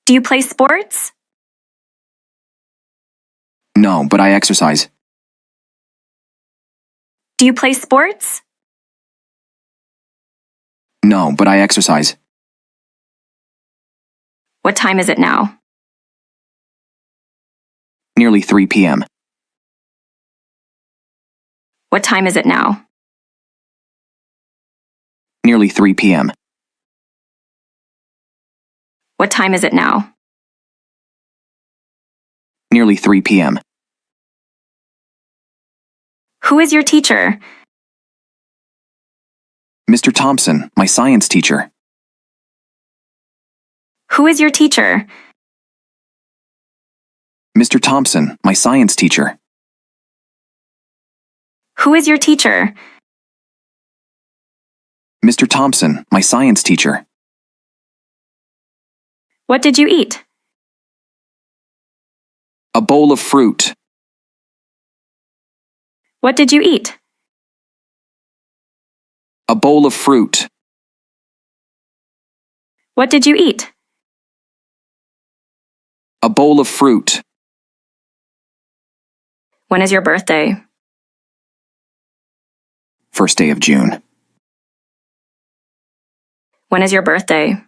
Do you play sports? No, but I exercise. Do you play sports? No, but I exercise. What time is it now? Nearly 3 p.m. What time is it now? Nearly 3 p.m. What time is it now? Nearly 3 p.m. Who is your teacher? Mr. Thompson, my science teacher. Who is your teacher? Mr. Thompson, my science teacher. Who is your teacher? Mr. Thompson, my science teacher. What did you eat? A bowl of fruit. What did you eat? A bowl of fruit. What did you eat? A bowl of fruit. When is your birthday? First day of June. When is your birthday?